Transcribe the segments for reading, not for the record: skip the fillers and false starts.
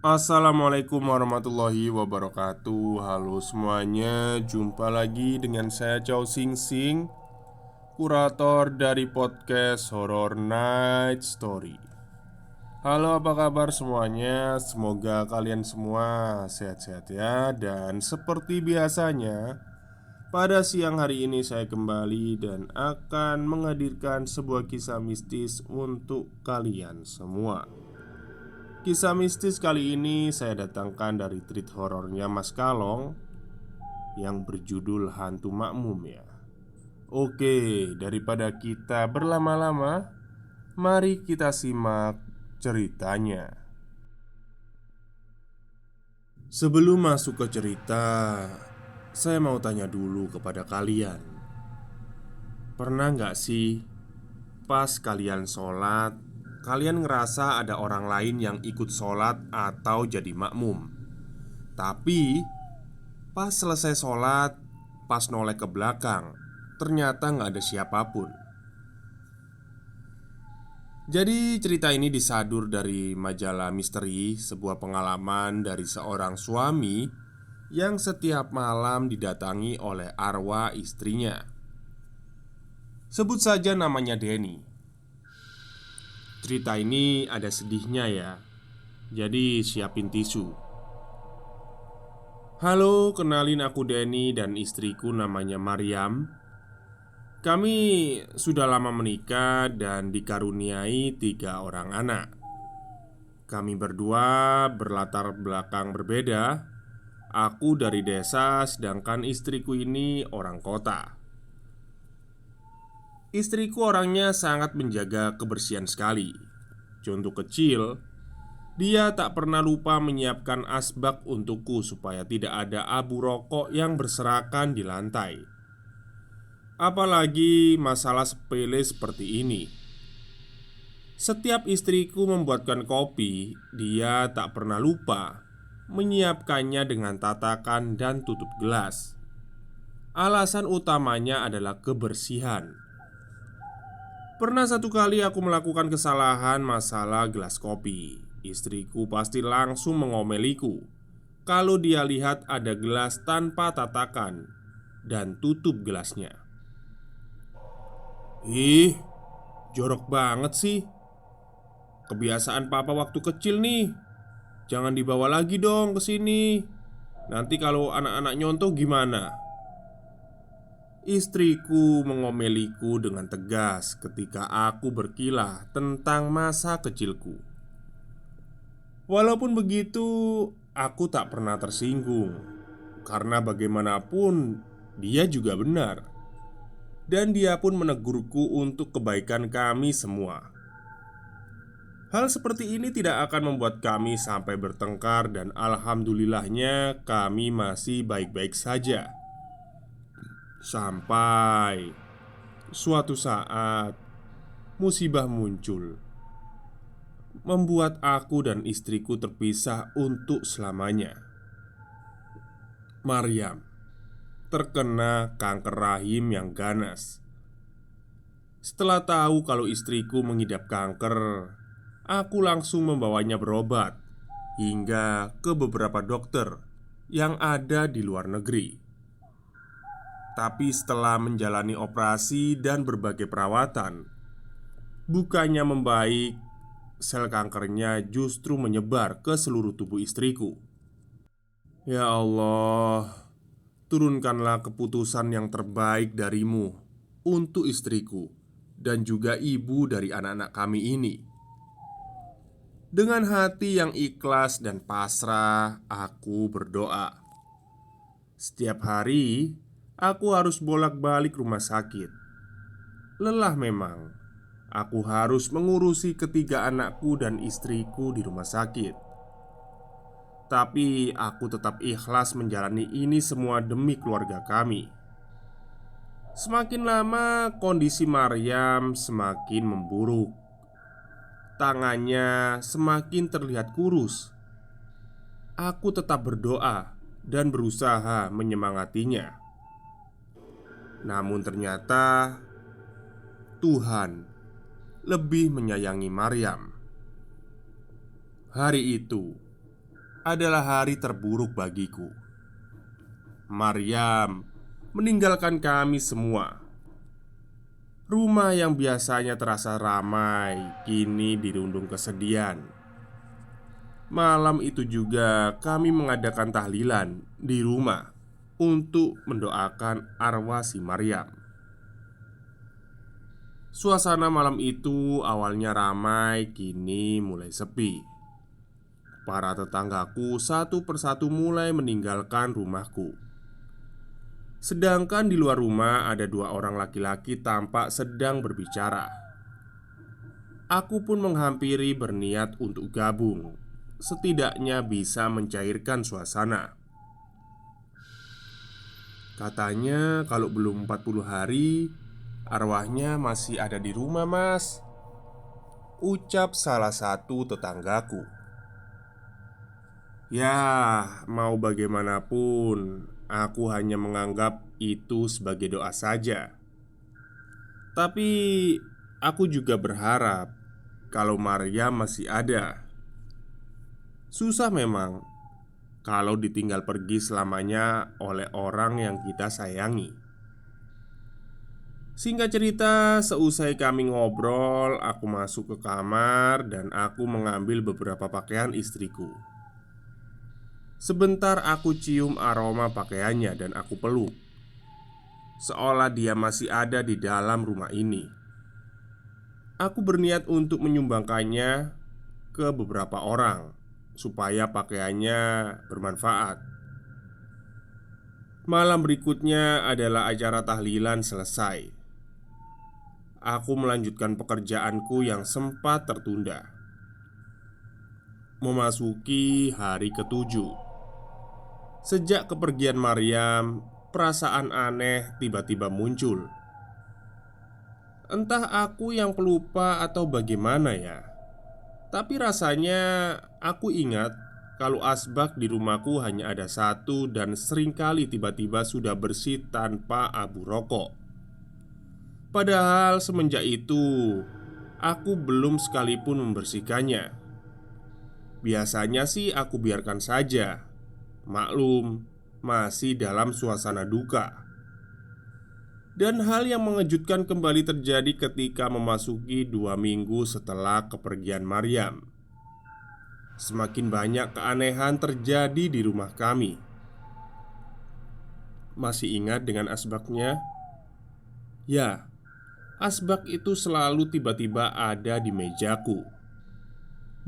Assalamualaikum warahmatullahi wabarakatuh. Halo semuanya, jumpa lagi dengan saya Chow Sing Sing, kurator dari podcast Horror Night Story. Halo, apa kabar semuanya? Semoga kalian semua sehat-sehat ya. Dan seperti biasanya, pada siang hari ini saya kembali dan akan menghadirkan sebuah kisah mistis untuk kalian semua. Kisah mistis kali ini saya datangkan dari treat horornya Mas Kalong yang berjudul Hantu Makmum ya. Oke, daripada kita berlama-lama, mari kita simak ceritanya. Sebelum masuk ke cerita, saya mau tanya dulu kepada kalian. Pernah nggak sih pas kalian sholat, kalian ngerasa ada orang lain yang ikut sholat atau jadi makmum? Tapi pas selesai sholat, pas noleh ke belakang, ternyata nggak ada siapapun. Jadi cerita ini disadur dari majalah misteri, sebuah pengalaman dari seorang suami yang setiap malam didatangi oleh arwah istrinya. Sebut saja namanya Denny. Cerita ini ada sedihnya ya, jadi siapin tisu. Halo, kenalin aku Denny dan istriku namanya Maryam. Kami sudah lama menikah dan dikaruniai 3 orang anak. Kami berdua berlatar belakang berbeda. Aku dari desa, sedangkan istriku ini orang kota. Istriku orangnya sangat menjaga kebersihan sekali. Contoh kecil, dia tak pernah lupa menyiapkan asbak untukku supaya tidak ada abu rokok yang berserakan di lantai. Apalagi masalah sepele seperti ini. Setiap istriku membuatkan kopi, dia tak pernah lupa menyiapkannya dengan tatakan dan tutup gelas. Alasan utamanya adalah kebersihan. Pernah satu kali aku melakukan kesalahan masalah gelas kopi. Istriku pasti langsung mengomeliku kalau dia lihat ada gelas tanpa tatakan dan tutup gelasnya. Ih, jorok banget sih. Kebiasaan papa waktu kecil nih. Jangan dibawa lagi dong ke sini. Nanti kalau anak-anak nyontoh gimana? Istriku mengomeliku dengan tegas ketika aku berkilah tentang masa kecilku. Walaupun begitu, aku tak pernah tersinggung. Karena bagaimanapun, dia juga benar. Dan dia pun menegurku untuk kebaikan kami semua. Hal seperti ini tidak akan membuat kami sampai bertengkar dan alhamdulillahnya kami masih baik-baik saja. Sampai suatu saat musibah muncul, membuat aku dan istriku terpisah untuk selamanya. Maryam terkena kanker rahim yang ganas. Setelah tahu kalau istriku mengidap kanker, aku langsung membawanya berobat hingga ke beberapa dokter yang ada di luar negeri. Tapi setelah menjalani operasi dan berbagai perawatan, bukannya membaik, sel kankernya justru menyebar ke seluruh tubuh istriku. Ya Allah, turunkanlah keputusan yang terbaik darimu untuk istriku dan juga ibu dari anak-anak kami ini. Dengan hati yang ikhlas dan pasrah, aku berdoa. Setiap hari, aku harus bolak-balik rumah sakit. Lelah memang, aku harus mengurusi ketiga anakku dan istriku di rumah sakit. Tapi aku tetap ikhlas menjalani ini semua demi keluarga kami. Semakin lama, kondisi Maryam semakin memburuk. Tangannya semakin terlihat kurus. Aku tetap berdoa dan berusaha menyemangatinya. Namun ternyata Tuhan lebih menyayangi Maryam. Hari itu, adalah hari terburuk bagiku. Maryam meninggalkan kami semua. Rumah yang biasanya terasa ramai kini dirundung kesedihan. Malam itu juga kami mengadakan tahlilan di rumah untuk mendoakan arwah si Maryam. Suasana malam itu awalnya ramai, kini mulai sepi. Para tetanggaku satu persatu mulai meninggalkan rumahku. Sedangkan di luar rumah ada dua orang laki-laki tampak sedang berbicara. Aku pun menghampiri berniat untuk gabung. Setidaknya bisa mencairkan suasana. Katanya kalau belum 40 hari arwahnya masih ada di rumah, Mas, ucap salah satu tetanggaku. Ya, mau bagaimanapun, aku hanya menganggap itu sebagai doa saja. Tapi aku juga berharap kalau Maria masih ada. Susah memang kalau ditinggal pergi selamanya oleh orang yang kita sayangi. Singkat cerita, seusai kami ngobrol, aku masuk ke kamar dan aku mengambil beberapa pakaian istriku. Sebentar aku cium aroma pakaiannya dan aku peluk, seolah dia masih ada di dalam rumah ini. Aku berniat untuk menyumbangkannya ke beberapa orang supaya pakaiannya bermanfaat. Malam berikutnya adalah acara tahlilan selesai. Aku melanjutkan pekerjaanku yang sempat tertunda. Memasuki hari ketujuh sejak kepergian Maryam, perasaan aneh tiba-tiba muncul. Entah aku yang pelupa atau bagaimana ya, tapi rasanya aku ingat kalau asbak di rumahku hanya ada satu dan seringkali tiba-tiba sudah bersih tanpa abu rokok. Padahal semenjak itu aku belum sekalipun membersihkannya. Biasanya sih aku biarkan saja. Maklum, masih dalam suasana duka. Dan hal yang mengejutkan kembali terjadi ketika memasuki 2 minggu setelah kepergian Maryam. Semakin banyak keanehan terjadi di rumah kami. Masih ingat dengan asbaknya? Ya, asbak itu selalu tiba-tiba ada di mejaku.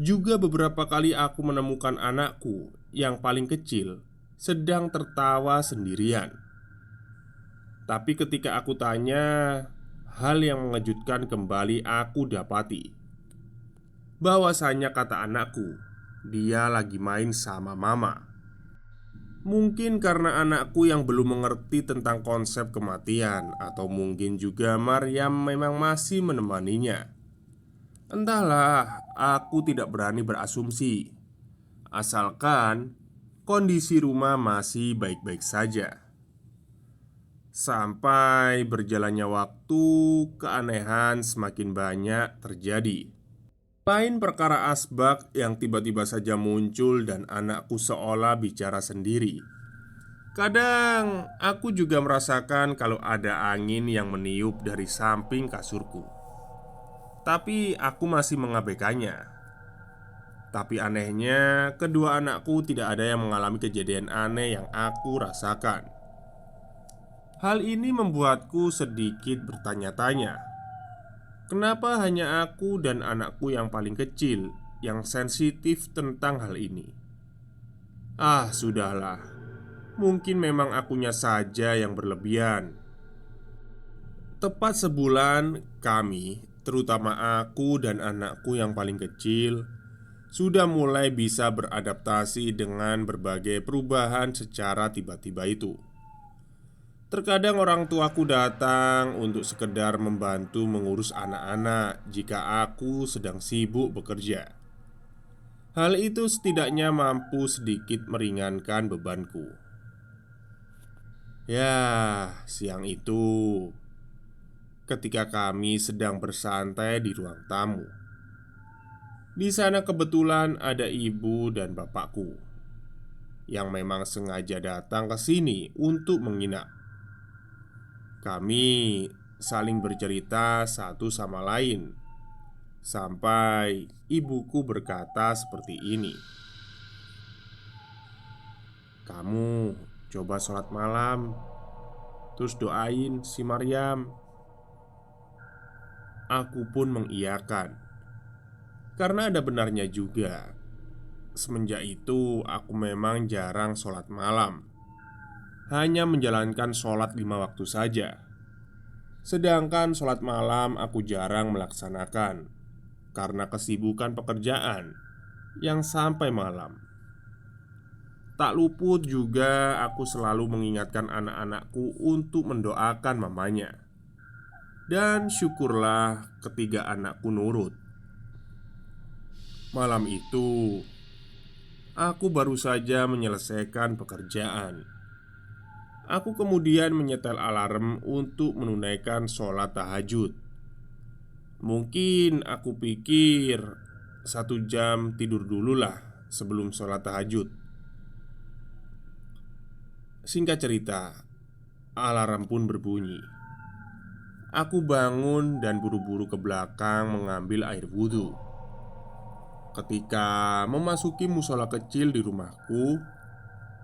Juga beberapa kali aku menemukan anakku yang paling kecil sedang tertawa sendirian. Tapi ketika aku tanya, hal yang mengejutkan kembali aku dapati. Bahwasanya kata anakku, dia lagi main sama mama. Mungkin karena anakku yang belum mengerti tentang konsep kematian, atau mungkin juga Maryam memang masih menemaninya. Entahlah, aku tidak berani berasumsi. Asalkan kondisi rumah masih baik-baik saja. Sampai berjalannya waktu, keanehan semakin banyak terjadi. Lain perkara asbak yang tiba-tiba saja muncul dan anakku seolah bicara sendiri. Kadang aku juga merasakan kalau ada angin yang meniup dari samping kasurku. Tapi aku masih mengabaikannya. Tapi anehnya, kedua anakku tidak ada yang mengalami kejadian aneh yang aku rasakan. Hal ini membuatku sedikit bertanya-tanya. Kenapa hanya aku dan anakku yang paling kecil yang sensitif tentang hal ini? Ah, sudahlah. Mungkin memang akunya saja yang berlebihan. Tepat sebulan, kami, terutama aku dan anakku yang paling kecil, sudah mulai bisa beradaptasi dengan berbagai perubahan secara tiba-tiba itu. Terkadang orang tuaku datang untuk sekedar membantu mengurus anak-anak jika aku sedang sibuk bekerja. Hal itu setidaknya mampu sedikit meringankan bebanku. Ya, siang itu ketika kami sedang bersantai di ruang tamu. Di sana kebetulan ada ibu dan bapakku. yang memang sengaja datang ke sini untuk menginap. Kami saling bercerita satu sama lain sampai ibuku berkata seperti ini, "Kamu coba sholat malam, terus doain si Maryam." Aku pun mengiyakan, karena ada benarnya juga. Semenjak itu aku memang jarang sholat malam, hanya menjalankan sholat 5 waktu saja. Sedangkan sholat malam aku jarang melaksanakan karena kesibukan pekerjaan yang sampai malam. Tak luput juga aku selalu mengingatkan anak-anakku untuk mendoakan mamanya. Dan syukurlah ketiga anakku nurut. Malam itu aku baru saja menyelesaikan pekerjaan. Aku kemudian menyetel alarm untuk menunaikan sholat tahajud. Mungkin aku pikir 1 jam tidur dululah sebelum sholat tahajud. Singkat cerita, alarm pun berbunyi. Aku bangun dan buru-buru ke belakang mengambil air wudhu. Ketika memasuki musola kecil di rumahku,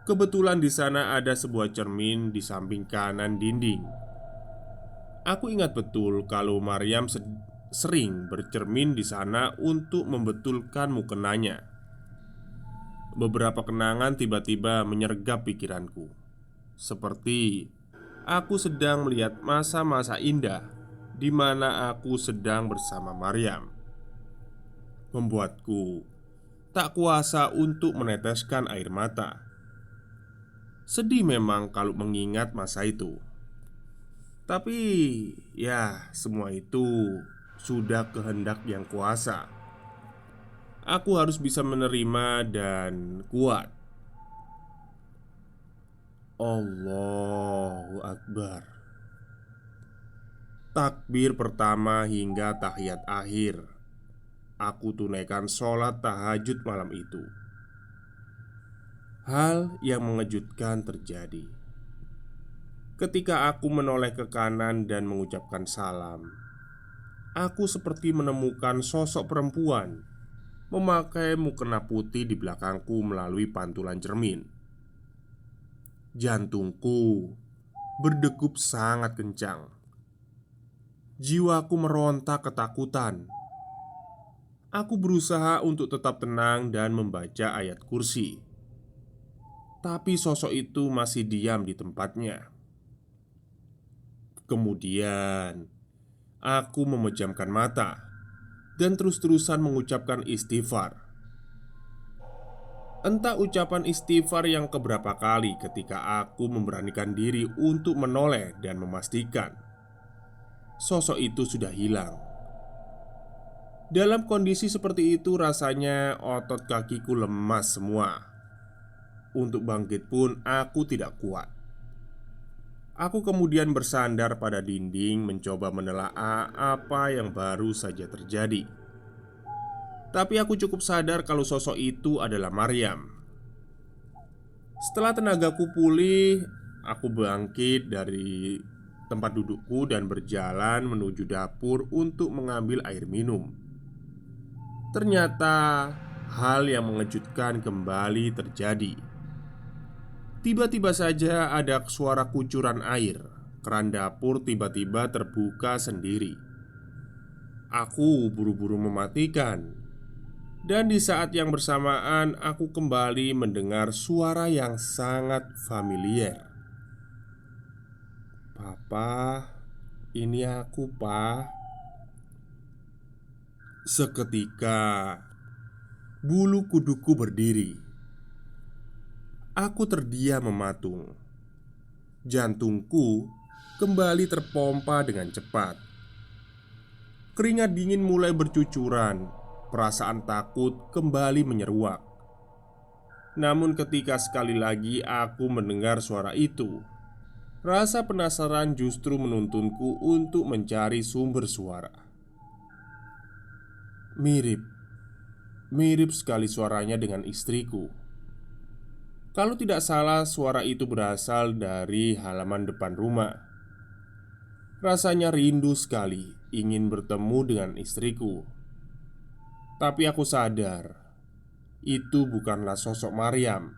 kebetulan di sana ada sebuah cermin di samping kanan dinding. Aku ingat betul kalau Maryam sering bercermin di sana untuk membetulkan mukenanya. Beberapa kenangan tiba-tiba menyergap pikiranku, seperti aku sedang melihat masa-masa indah di mana aku sedang bersama Maryam. Membuatku tak kuasa untuk meneteskan air mata. Sedih memang kalau mengingat masa itu. Tapi ya, semua itu sudah kehendak yang kuasa. Aku harus bisa menerima dan kuat. Allahu Akbar. Takbir pertama hingga tahiyat akhir, aku tunaikan sholat tahajud malam itu. Hal yang mengejutkan terjadi ketika aku menoleh ke kanan dan mengucapkan salam. Aku seperti menemukan sosok perempuan memakai mukena putih di belakangku melalui pantulan cermin. Jantungku berdegup sangat kencang. Jiwaku meronta ketakutan. Aku berusaha untuk tetap tenang dan membaca ayat kursi. Tapi sosok itu masih diam di tempatnya. Kemudian aku memejamkan mata dan terus-terusan mengucapkan istighfar. Entah ucapan istighfar yang keberapa kali ketika aku memberanikan diri untuk menoleh dan memastikan sosok itu sudah hilang. Dalam kondisi seperti itu rasanya otot kakiku lemas semua. Untuk bangkit pun aku tidak kuat. Aku kemudian bersandar pada dinding mencoba menelaah apa yang baru saja terjadi. Tapi aku cukup sadar kalau sosok itu adalah Maryam. Setelah tenagaku pulih, aku bangkit dari tempat dudukku dan berjalan menuju dapur untuk mengambil air minum. Ternyata hal yang mengejutkan kembali terjadi. Tiba-tiba saja ada suara kucuran air. Keran dapur tiba-tiba terbuka sendiri. Aku buru-buru mematikan. Dan di saat yang bersamaan aku kembali mendengar suara yang sangat familiar. "Papa, ini aku, Pa." Seketika bulu kuduku berdiri. Aku terdiam mematung. Jantungku kembali terpompa dengan cepat. Keringat dingin mulai bercucuran. Perasaan takut kembali menyeruak. Namun ketika sekali lagi aku mendengar suara itu, rasa penasaran justru menuntunku untuk mencari sumber suara. Mirip sekali suaranya dengan istriku. Kalau tidak salah, suara itu berasal dari halaman depan rumah. Rasanya rindu sekali ingin bertemu dengan istriku. Tapi aku sadar itu bukanlah sosok Maryam.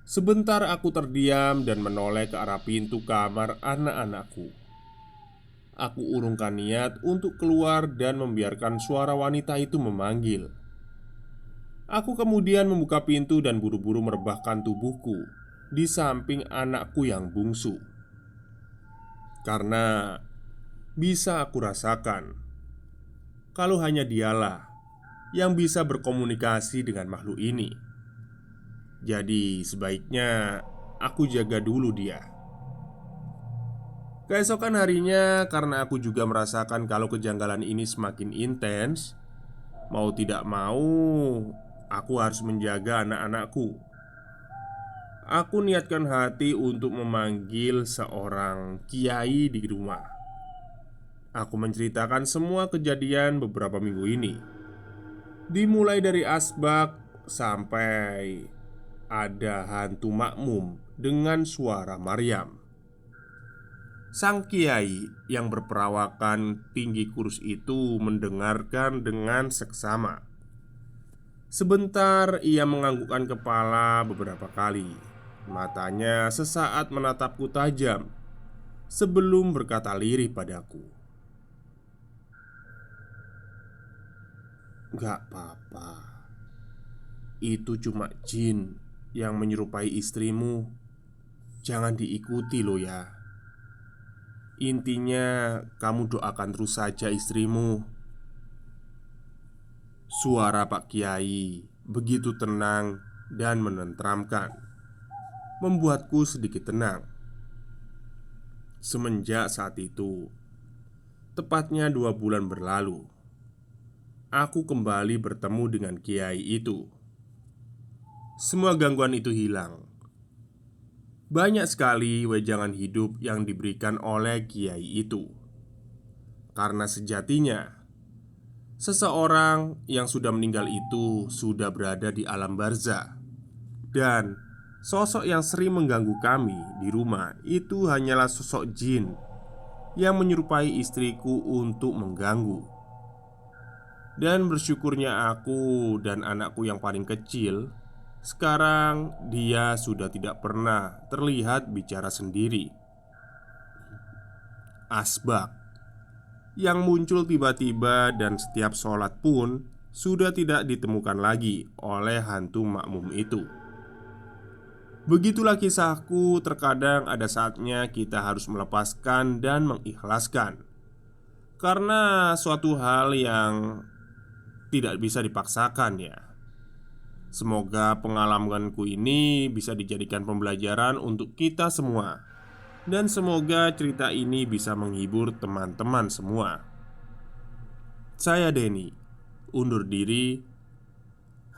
Sebentar aku terdiam dan menoleh ke arah pintu kamar anak-anakku. Aku urungkan niat untuk keluar dan membiarkan suara wanita itu memanggil. Aku kemudian membuka pintu dan buru-buru merebahkan tubuhku di samping anakku yang bungsu. Karena bisa aku rasakan kalau hanya dialah yang bisa berkomunikasi dengan makhluk ini. Jadi sebaiknya aku jaga dulu dia. Keesokan harinya, karena aku juga merasakan kalau kejanggalan ini semakin intens, mau tidak mau aku harus menjaga anak-anakku. Aku niatkan hati untuk memanggil seorang kiai di rumah. Aku menceritakan semua kejadian beberapa minggu ini, dimulai dari asbak sampai ada hantu makmum dengan suara Maryam. Sang kiai yang berperawakan tinggi kurus itu mendengarkan dengan seksama. Sebentar ia menganggukkan kepala beberapa kali. Matanya sesaat menatapku tajam sebelum berkata lirih padaku, "Gak apa-apa. Itu cuma jin yang menyerupai istrimu. Jangan diikuti loh ya. Intinya kamu doakan terus saja istrimu." Suara Pak Kiai begitu tenang dan menenteramkan, membuatku sedikit tenang. Semenjak saat itu, tepatnya 2 bulan berlalu, aku kembali bertemu dengan Kiai itu. Semua gangguan itu hilang. Banyak sekali wejangan hidup yang diberikan oleh Kiai itu. Karena sejatinya seseorang yang sudah meninggal itu sudah berada di alam barzah. Dan sosok yang sering mengganggu kami di rumah itu hanyalah sosok jin yang menyerupai istriku untuk mengganggu. Dan bersyukurnya aku dan anakku yang paling kecil, sekarang dia sudah tidak pernah terlihat bicara sendiri. Asbak yang muncul tiba-tiba dan setiap sholat pun sudah tidak ditemukan lagi oleh hantu makmum itu. Begitulah kisahku. Terkadang ada saatnya kita harus melepaskan dan mengikhlaskan, karena suatu hal yang tidak bisa dipaksakan ya. Semoga pengalamanku ini bisa dijadikan pembelajaran untuk kita semua. Dan semoga cerita ini bisa menghibur teman-teman semua. Saya Denny, undur diri.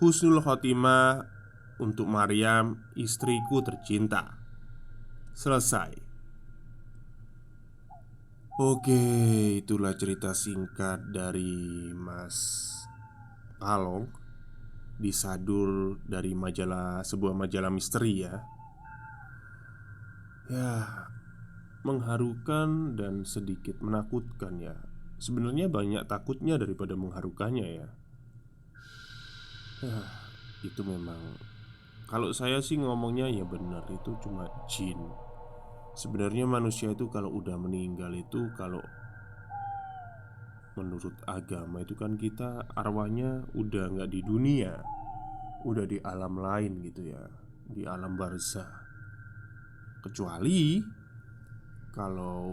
Husnul khotimah untuk Maryam, istriku tercinta. Selesai. Oke, itulah cerita singkat dari Mas Kalong, disadur dari sebuah majalah misteri ya. Ya, mengharukan dan sedikit menakutkan ya. Sebenarnya banyak takutnya daripada mengharukannya ya. Itu memang, kalau saya sih ngomongnya ya benar, itu cuma jin. Sebenarnya manusia itu kalau udah meninggal itu, kalau menurut agama itu kan kita arwahnya udah nggak di dunia, udah di alam lain gitu ya, di alam barzah. Kecuali kalau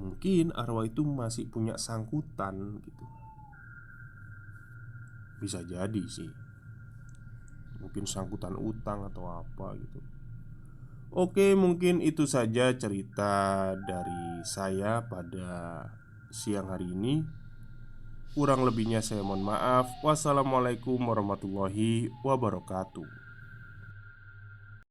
mungkin arwah itu masih punya sangkutan gitu. Bisa jadi sih, mungkin sangkutan utang atau apa gitu. Oke, mungkin itu saja cerita dari saya pada siang hari ini. Kurang lebihnya saya mohon maaf. Wassalamualaikum warahmatullahi wabarakatuh.